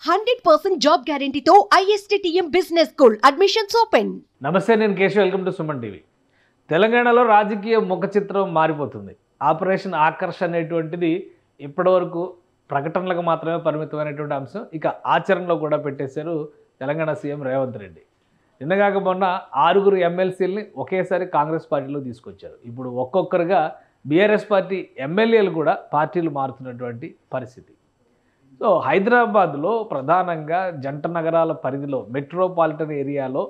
100% job గ్యారంటీతో ISTTM business school admissions open. నమస్తే, నేను Keshav. Welcome to Suman TV. తెలంగాణలో రాజకీయ ముఖ చిత్రం మారిపోతుంది. ఆపరేషన్ ఆకర్ష్ అనేటువంటిది ఇప్పటివరకు ప్రకటనలకు మాత్రమే పరిమితమైనటువంటి అంశం. ఇక ఆచరణలో కూడా పెట్టేశారు తెలంగాణ సీఎం రేవంత్ రెడ్డి. నిన్నగాక మొన్న 6 ఎమ్మెల్సీలని ఒకేసారి కాంగ్రెస్ పార్టీలో తీసుకొచ్చారు. ఇప్పుడు ఒక్కొక్కరుగా బీఆర్ఎస్ పార్టీ ఎమ్మెల్యేలు కూడా పార్టీలు మారుతున్నటువంటి పరిస్థితి. సో హైదరాబాద్లో ప్రధానంగా జంట నగరాల పరిధిలో మెట్రోపాలిటన్ ఏరియాలో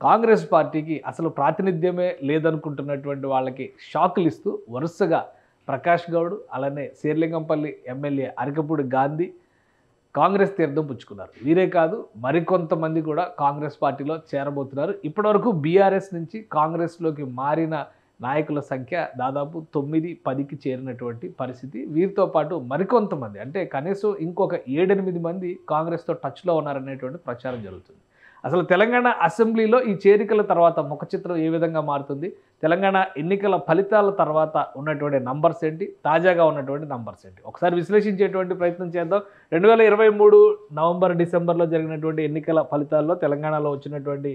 కాంగ్రెస్ పార్టీకి అసలు ప్రాతినిధ్యమే లేదనుకుంటున్నటువంటి వాళ్ళకి షాకులు ఇస్తూ వరుసగా ప్రకాష్ గౌడ్, అలానే శేర్లింగంపల్లి ఎమ్మెల్యే అరకపూడి గాంధీ కాంగ్రెస్ తీర్థం పుచ్చుకున్నారు. వీరే కాదు, మరికొంతమంది కూడా కాంగ్రెస్ పార్టీలో చేరబోతున్నారు. ఇప్పటివరకు బీఆర్ఎస్ నుంచి కాంగ్రెస్లోకి మారిన నాయకుల సంఖ్య దాదాపు 9-10కి చేరినటువంటి పరిస్థితి. వీరితో పాటు మరికొంతమంది, అంటే కనీసం ఇంకొక 7-8 మంది కాంగ్రెస్తో టచ్లో ఉన్నారనేటువంటి ప్రచారం జరుగుతుంది. అసలు తెలంగాణ అసెంబ్లీలో ఈ చేరికల తర్వాత ముఖ చిత్రం ఏ విధంగా మారుతుంది, తెలంగాణ ఎన్నికల ఫలితాల తర్వాత ఉన్నటువంటి నంబర్స్ ఏంటి, తాజాగా ఉన్నటువంటి నంబర్స్ ఏంటి, ఒకసారి విశ్లేషించేటువంటి ప్రయత్నం చేద్దాం. 2023 నవంబర్-డిసెంబర్లో జరిగినటువంటి ఎన్నికల ఫలితాల్లో తెలంగాణలో వచ్చినటువంటి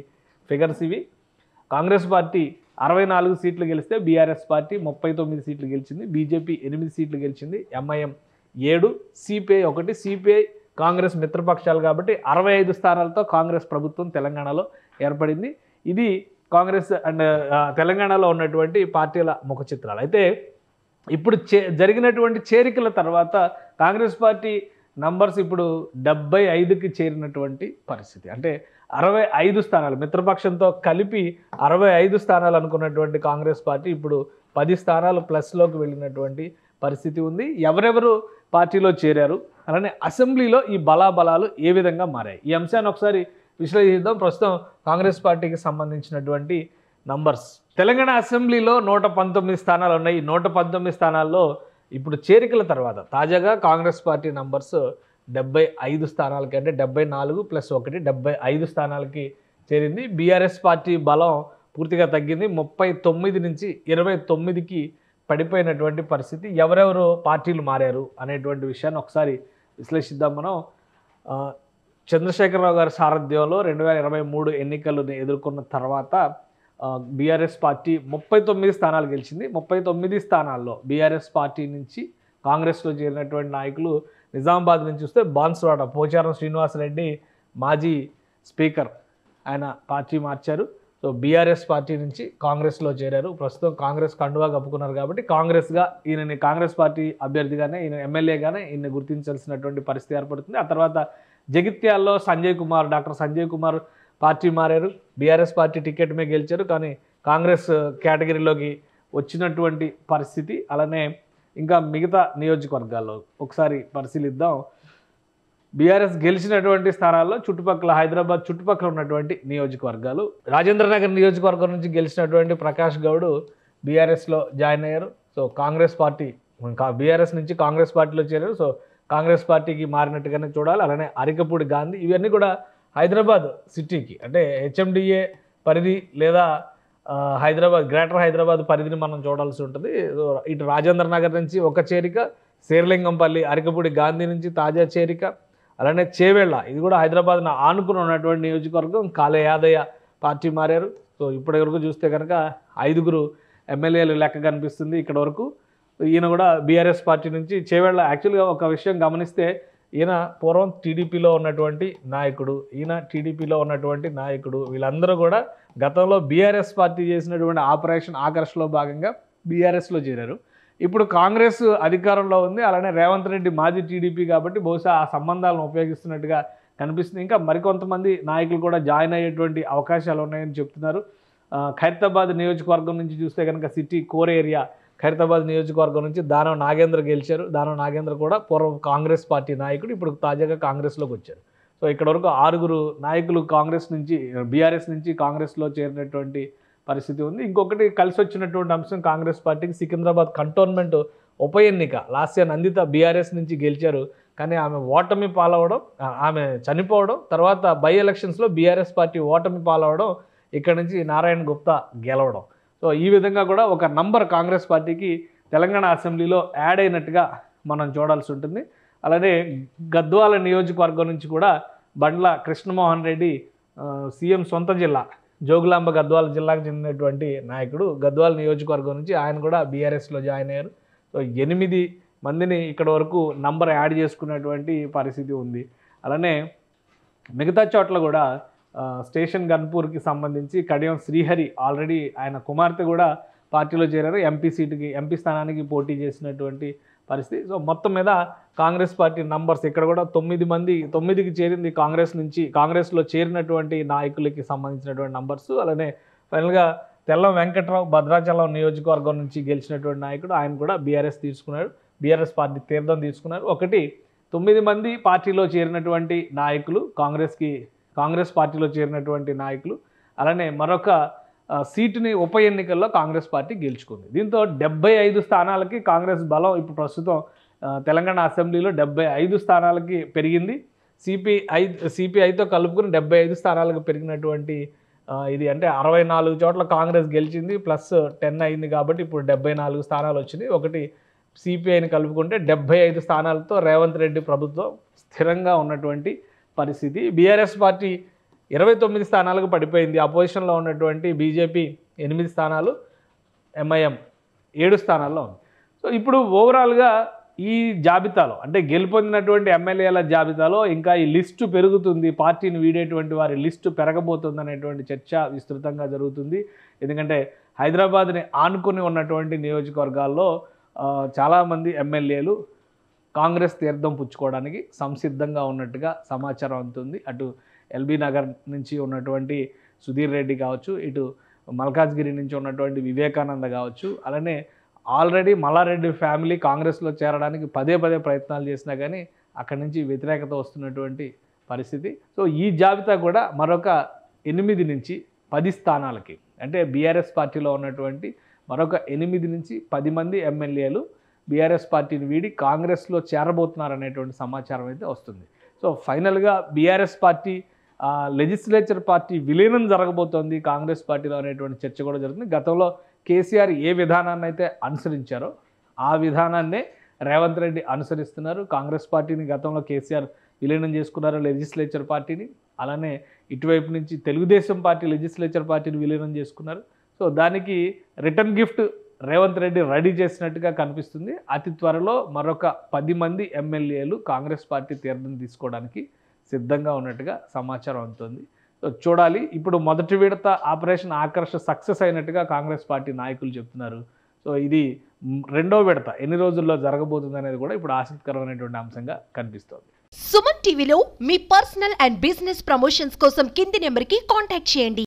ఫిగర్స్ ఇవి. కాంగ్రెస్ పార్టీ 64 సీట్లు గెలిస్తే బీఆర్ఎస్ పార్టీ 39 సీట్లు గెలిచింది, బీజేపీ 8 సీట్లు గెలిచింది, ఎంఐఎం 7, సిపిఐ 1. సిపిఐ కాంగ్రెస్ మిత్రపక్షాలు కాబట్టి 65 స్థానాలతో కాంగ్రెస్ ప్రభుత్వం తెలంగాణలో ఏర్పడింది. ఇది కాంగ్రెస్ అండ్ తెలంగాణలో ఉన్నటువంటి పార్టీల ముఖ చిత్రాలు. అయితే ఇప్పుడు జరిగినటువంటి చేరికల తర్వాత కాంగ్రెస్ పార్టీ నంబర్స్ ఇప్పుడు 75కి చేరినటువంటి పరిస్థితి. అంటే 65 స్థానాలు మిత్రపక్షంతో కలిపి 65 స్థానాలు అనుకున్నటువంటి కాంగ్రెస్ పార్టీ ఇప్పుడు 10 స్థానాలు ప్లస్లోకి వెళ్ళినటువంటి పరిస్థితి ఉంది. ఎవరెవరు పార్టీలో చేరారు, అలానే అసెంబ్లీలో ఈ బలాబలాలు ఏ విధంగా మారాయి, ఈ అంశాన్ని ఒకసారి విశ్లేషిద్దాం. ప్రస్తుతం కాంగ్రెస్ పార్టీకి సంబంధించినటువంటి నంబర్స్. తెలంగాణ అసెంబ్లీలో 119 స్థానాలు ఉన్నాయి. 119 స్థానాల్లో ఇప్పుడు చేరికల తర్వాత తాజాగా కాంగ్రెస్ పార్టీ నంబర్స్ 75 స్థానాలకి, అంటే 74 + 1 75 స్థానాలకి చేరింది. బీఆర్ఎస్ పార్టీ బలం పూర్తిగా తగ్గింది. 39 నుంచి 29కి పడిపోయినటువంటి పరిస్థితి. ఎవరెవరు పార్టీలు మారారు అనేటువంటి విషయాన్ని ఒకసారి విశ్లేషిద్దాం మనం. చంద్రశేఖరరావు గారి సారథ్యంలో 2023 ఎన్నికలను ఎదుర్కొన్న తర్వాత బీఆర్ఎస్ పార్టీ 39 స్థానాలు గెలిచింది. 39 స్థానాల్లో బీఆర్ఎస్ పార్టీ నుంచి కాంగ్రెస్లో చేరినటువంటి నాయకులు నిజామాబాద్ నుంచి చూస్తే బాన్సువాడ పోచారం శ్రీనివాసరెడ్డి మాజీ స్పీకర్, ఆయన పార్టీ మార్చారు. సో బీఆర్ఎస్ పార్టీ నుంచి కాంగ్రెస్లో చేరారు. ప్రస్తుతం కాంగ్రెస్ కండువా కప్పుకున్నారు కాబట్టి కాంగ్రెస్గా ఈయనని కాంగ్రెస్ పార్టీ అభ్యర్థిగానే, ఈయన ఎమ్మెల్యేగానే ఈయన గుర్తించాల్సినటువంటి పరిస్థితి ఏర్పడుతుంది. ఆ తర్వాత జగిత్యాల్లో డాక్టర్ సంజయ్ కుమార్ పార్టీ మారారు. బీఆర్ఎస్ పార్టీ టికెట్ మీద గెలిచారు, కానీ కాంగ్రెస్ కేటగిరీలోకి వచ్చినటువంటి పరిస్థితి. అలానే ఇంకా మిగతా నియోజకవర్గాల్లో ఒకసారి పరిశీలిద్దాం. బీఆర్ఎస్ గెలిచినటువంటి స్థానాల్లో హైదరాబాద్ చుట్టుపక్కల ఉన్నటువంటి నియోజకవర్గాలు. రాజేంద్రనగర్ నియోజకవర్గం నుంచి గెలిచినటువంటి ప్రకాష్ గౌడ్ బీఆర్ఎస్లో జాయిన్ అయ్యారు. సో కాంగ్రెస్ పార్టీ బీఆర్ఎస్ నుంచి కాంగ్రెస్ పార్టీలో చేరారు. సో కాంగ్రెస్ పార్టీకి మారినట్టుగానే చూడాలి. అలానే అరకపూడి గాంధీ, ఇవన్నీ కూడా హైదరాబాద్ సిటీకి, అంటే హెచ్ఎండిఏ పరిధి లేదా గ్రేటర్ హైదరాబాద్ పరిధిని మనం చూడాల్సి ఉంటుంది. ఇటు రాజేంద్ర నగర్ నుంచి ఒక చేరిక, శేర్లింగంపల్లి అరకపూడి గాంధీ నుంచి తాజా చేరిక, అలానే చేవెళ్ళ, ఇది కూడా హైదరాబాద్ను ఆనుకుని ఉన్నటువంటి నియోజకవర్గం, కాళే యాదయ్య పార్టీ మారారు. సో ఇప్పటి వరకు చూస్తే కనుక 5 ఎమ్మెల్యేలు లెక్క కనిపిస్తుంది ఇక్కడ వరకు. ఈయన కూడా బీఆర్ఎస్ పార్టీ నుంచి చేవెళ్ళ. యాక్చువల్గా ఒక విషయం గమనిస్తే, ఈయన పూర్వం టీడీపీలో ఉన్నటువంటి నాయకుడు, వీళ్ళందరూ కూడా గతంలో బీఆర్ఎస్ పార్టీ చేసినటువంటి ఆపరేషన్ ఆకర్ష్లో భాగంగా బీఆర్ఎస్లో చేరారు. ఇప్పుడు కాంగ్రెస్ అధికారంలో ఉంది, అలానే రేవంత్ రెడ్డి మాజీ టీడీపీ కాబట్టి బహుశా ఆ సంబంధాలను ఉపయోగిస్తున్నట్టుగా కనిపిస్తుంది. ఇంకా మరికొంతమంది నాయకులు కూడా జాయిన్ అయ్యేటువంటి అవకాశాలు ఉన్నాయని చెప్తున్నారు. ఖైరతాబాద్ నియోజకవర్గం నుంచి చూస్తే కనుక సిటీ కోర్ ఏరియా ఖైరతాబాద్ నియోజకవర్గం నుంచి దానం నాగేంద్ర గెలిచారు. దానం నాగేంద్ర కూడా పూర్వం కాంగ్రెస్ పార్టీ నాయకుడు, ఇప్పుడు తాజాగా కాంగ్రెస్లోకి వచ్చారు. సో ఇక్కడ వరకు 6 నాయకులు బీఆర్ఎస్ నుంచి కాంగ్రెస్లో చేరినటువంటి పరిస్థితి ఉంది. ఇంకొకటి కలిసి వచ్చినటువంటి అంశం కాంగ్రెస్ పార్టీకి, సికింద్రాబాద్ కంటోన్మెంట్ ఉప ఎన్నిక. లాస్య నందిత బీఆర్ఎస్ నుంచి గెలిచారు, కానీ ఆమె ఓటమి పాలవడం, ఆమె చనిపోవడం, తర్వాత బై ఎలక్షన్స్లో బీఆర్ఎస్ పార్టీ ఓటమి పాలవడం, ఇక్కడ నుంచి నారాయణ గుప్తా గెలవడం. సో ఈ విధంగా కూడా ఒక నంబర్ కాంగ్రెస్ పార్టీకి తెలంగాణ అసెంబ్లీలో యాడ్ అయినట్టుగా మనం చూడాల్సి ఉంటుంది. అలానే గద్వాల నియోజకవర్గం నుంచి కూడా బండ్ల కృష్ణమోహన్ రెడ్డి సీఎం సొంత జిల్లా జోగులాంబ గద్వాల జిల్లాకు చెందినటువంటి నాయకుడు, గద్వాల నియోజకవర్గం నుంచి ఆయన కూడా బీఆర్ఎస్లో జాయిన్ అయ్యారు. సో 8 మందిని ఇక్కడ వరకు నంబర్ యాడ్ చేసుకున్నటువంటి పరిస్థితి ఉంది. అలానే మిగతా చోట్ల కూడా స్టేషన్ గన్పూర్కి సంబంధించి కడియం శ్రీహరి ఆల్రెడీ ఆయన కుమార్తె కూడా పార్టీలో చేరారు. ఎంపీ స్థానానికి పోటీ చేసినటువంటి పరిస్థితి. సో మొత్తం మీద కాంగ్రెస్ పార్టీ నంబర్స్ ఇక్కడ కూడా 9కి చేరింది కాంగ్రెస్లో చేరినటువంటి నాయకులకి సంబంధించినటువంటి నంబర్స్. అలానే ఫైనల్గా తెల్లం వెంకట్రావు భద్రాచలం నియోజకవర్గం నుంచి గెలిచినటువంటి నాయకుడు, ఆయన కూడా బీఆర్ఎస్ పార్టీ తీర్థం తీసుకున్నారు. 9 మంది పార్టీలో చేరినటువంటి నాయకులు, కాంగ్రెస్ పార్టీలో చేరినటువంటి నాయకులు. అలానే మరొక సీటుని ఉప ఎన్నికల్లో కాంగ్రెస్ పార్టీ గెలుచుకుంది. దీంతో 75 స్థానాలకి కాంగ్రెస్ బలం ఇప్పుడు ప్రస్తుతం తెలంగాణ అసెంబ్లీలో 75 స్థానాలకి పెరిగింది. సిపిఐతో కలుపుకుని 75 స్థానాలకు పెరిగినటువంటి ఇది అంటే 64 చోట్ల కాంగ్రెస్ గెలిచింది, ప్లస్ 10 అయింది కాబట్టి ఇప్పుడు 74 స్థానాలు వచ్చినాయి. ఒకటి సిపిఐని కలుపుకుంటే 75 స్థానాలతో రేవంత్ రెడ్డి ప్రభుత్వం స్థిరంగా ఉన్నటువంటి పరిస్థితి. బీఆర్ఎస్ పార్టీ 29 స్థానాలకు పడిపోయింది. అపోజిషన్లో ఉన్నటువంటి బీజేపీ 8 స్థానాలు, ఎంఐఎం 7 స్థానాల్లో ఉంది. సో ఇప్పుడు ఓవరాల్గా ఈ జాబితాలో అంటే గెలుపొందినటువంటి ఎమ్మెల్యేల జాబితాలో ఇంకా ఈ లిస్టు పెరుగుతుంది, పార్టీని వీడేటువంటి వారి లిస్టు పెరగబోతుంది అనేటువంటి చర్చ విస్తృతంగా జరుగుతుంది. ఎందుకంటే హైదరాబాద్ని ఆనుకుని ఉన్నటువంటి నియోజకవర్గాల్లో చాలామంది ఎమ్మెల్యేలు కాంగ్రెస్ తీర్థం పుచ్చుకోవడానికి సంసిద్ధంగా ఉన్నట్టుగా సమాచారం అందుతుంది. అటు ఎల్బీ నగర్ నుంచి ఉన్నటువంటి సుధీర్ రెడ్డి కావచ్చు, ఇటు మల్కాజ్గిరి నుంచి ఉన్నటువంటి వివేకానంద కావచ్చు, అలానే ఆల్రెడీ మల్లారెడ్డి ఫ్యామిలీ కాంగ్రెస్లో చేరడానికి పదే ప్రయత్నాలు చేసినా కానీ అక్కడి నుంచి వ్యతిరేకత వస్తున్నటువంటి పరిస్థితి. సో ఈ జాబితా కూడా మరొక 8 నుంచి 10 స్థానాలకి అంటే బీఆర్ఎస్ పార్టీలో ఉన్నటువంటి మరొక 8 నుంచి 10 మంది ఎమ్మెల్యేలు బీఆర్ఎస్ పార్టీని వీడి కాంగ్రెస్లో చేరబోతున్నారనేటువంటి సమాచారం అయితే వస్తుంది. సో ఫైనల్గా బీఆర్ఎస్ పార్టీ లెజిస్లేచర్ పార్టీ విలీనం జరగబోతోంది కాంగ్రెస్ పార్టీలో అనేటువంటి చర్చ కూడా జరుగుతుంది. గతంలో కేసీఆర్ ఏ విధానాన్ని అయితే అనుసరించారో ఆ విధానాన్నే రేవంత్ రెడ్డి అనుసరిస్తున్నారు. కాంగ్రెస్ పార్టీని గతంలో కేసీఆర్ విలీనం చేసుకున్నారు లెజిస్లేచర్ పార్టీని, అలానే ఇటువైపు నుంచి తెలుగుదేశం పార్టీ లెజిస్లేచర్ పార్టీని విలీనం చేసుకున్నారు. సో దానికి return gift Revanth Reddy ready చేసినట్టుగా కనిపిస్తుంది. అతి త్వరలో మరొక 10 మంది ఎమ్మెల్యేలు కాంగ్రెస్ పార్టీ తీర్థం తీసుకోవడానికి సిద్ధంగా ఉన్నట్టుగా సమాచారం అందుతుంది. సో చూడాలి. ఇప్పుడు మొదటి విడత ఆపరేషన్ ఆకర్ష్ సక్సెస్ అయినట్టుగా కాంగ్రెస్ పార్టీ నాయకులు చెప్తున్నారు. సో ఇది రెండో విడత ఎన్ని రోజుల్లో జరగబోతుంది అనేది కూడా ఇప్పుడు ఆసక్తికరమైనటువంటి అంశంగా కనిపిస్తోంది. సుమన్ టీవీలో మీ పర్సనల్ అండ్ బిజినెస్ ప్రమోషన్స్ కోసం కింది నెంబర్కి కాంటాక్ట్ చేయండి.